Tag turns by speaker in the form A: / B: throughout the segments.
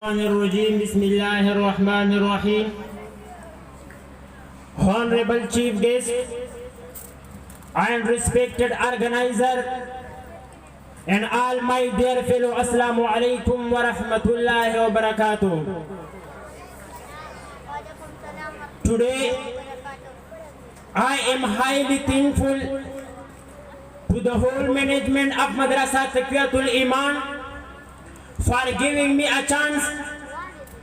A: Bismillahirrahmanirrahim. Honorable Chief Guest and respected organizer and all my dear fellow, Assalamu alaikum wa rahmatullahi wa barakatuh. Today I am highly thankful to the whole management of Madrasa Taqwiyatul Iman for giving me a chance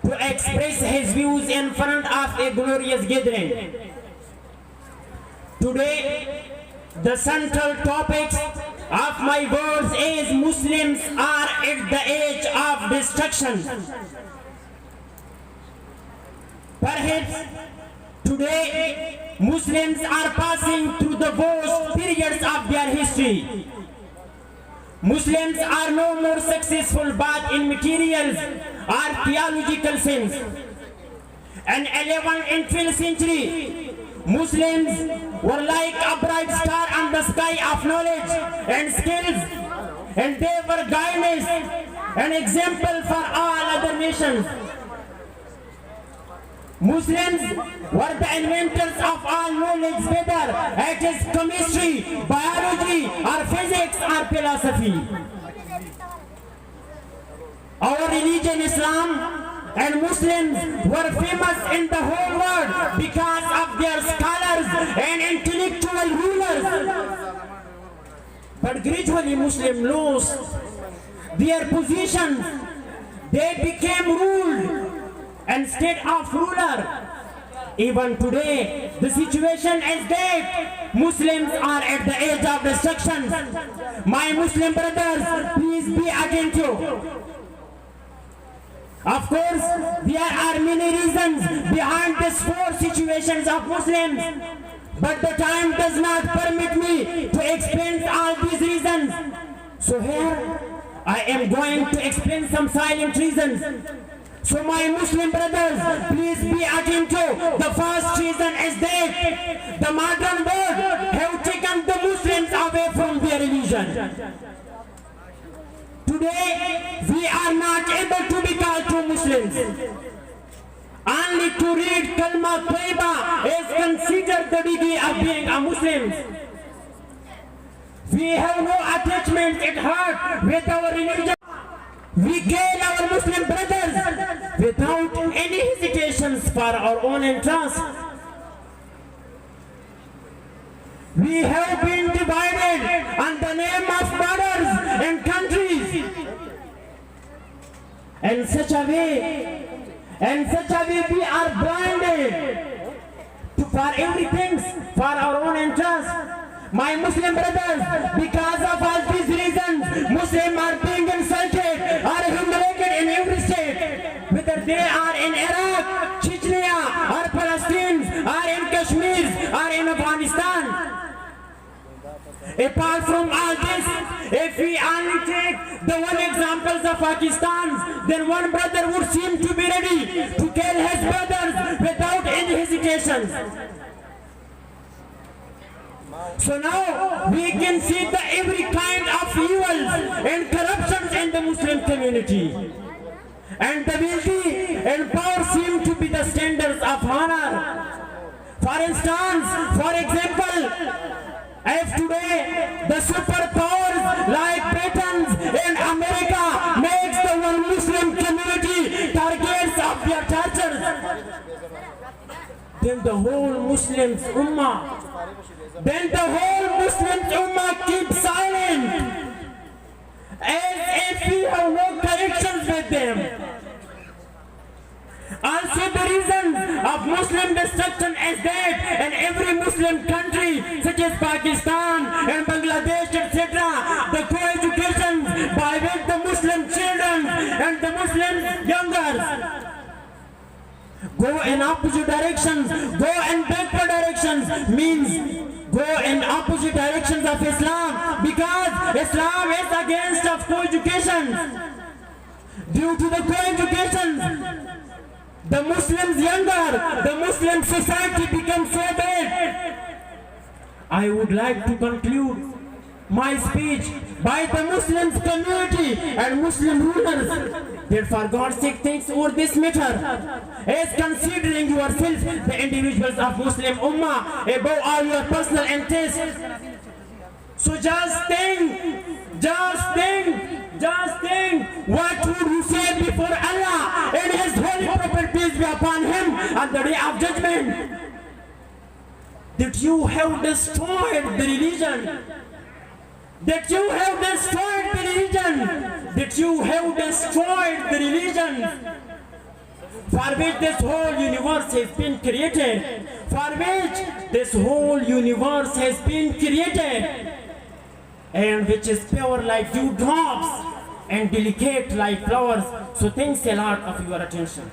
A: to express his views in front of a glorious gathering. Today, the central topics of my words is Muslims are at the edge of destruction. Perhaps today, Muslims are passing through the worst periods of their history. Muslims are no more successful but in materials or theological sense. In 11th and 12th century, Muslims were like a bright star on the sky of knowledge and skills, and they were guidance and example for all other nations. Muslims were the inventors of all knowledge, whether it is chemistry, biology, or physics, or philosophy. Our religion, Islam, and Muslims were famous in the whole world because of their scholars and intellectual rulers. But gradually Muslims lost their positions. They became ruled instead of ruler. Even today, the situation is that Muslims are at the edge of destruction. My Muslim brothers, please be attentive. Of course, there are many reasons behind these four situations of Muslims, but the time does not permit me to explain all these reasons. So here, I am going to explain some silent reasons. So my Muslim brothers, please be attentive. The first reason is that the modern world have taken the Muslims away from their religion. Today, we are not able to be called to Muslims. Only to read Kalma Tayyiba is considered the degree of being a Muslim. We have no attachment at heart with our religion. We kill our Muslim brothers without any hesitations for our own interest. We have been divided on the name of borders and countries. In such a way we are blinded for everything for our own interest. My Muslim brothers, because of all these reasons, Muslims are being insulted or humiliated in every state, whether they are in Iraq, Chechnya, or Palestine, or in Kashmir, or in Afghanistan. Apart from all this, if we only take the one examples of Pakistan, then one brother would seem to be ready to kill his brothers without any hesitation. So now we can see the every kind of evils and corruptions in the Muslim community. And the wealthy and power seem to be the standards of honor. For instance, for example, if today the superpowers like Britain and America makes the one Muslim community targets of their tortures, then the whole Muslim Ummah keeps silent, as if we have no connections with them. Also the reason of Muslim destruction is that in every Muslim country such as Pakistan and Bangladesh, etc., the co-education by which the Muslim children and the Muslim youngers go in opposite directions, go in backward directions, means go in opposite directions of Islam, because Islam is against of co-education. Due to the co-education, the Muslims younger, the Muslim society becomes so bad. I would like to conclude my speech by the Muslim community and Muslim rulers Therefore, God sake thinks over this matter, as considering yourself the individuals of Muslim Ummah above all your personal interests. So just think, what would you say before Allah and His holy prophet, peace be upon him, on the day of judgment? That you have destroyed the religion. That you have destroyed the religion. That you have destroyed the religion for which this whole universe has been created. For which this whole universe has been created. And which is pure like dewdrops and delicate like flowers. So thanks a lot of your attention.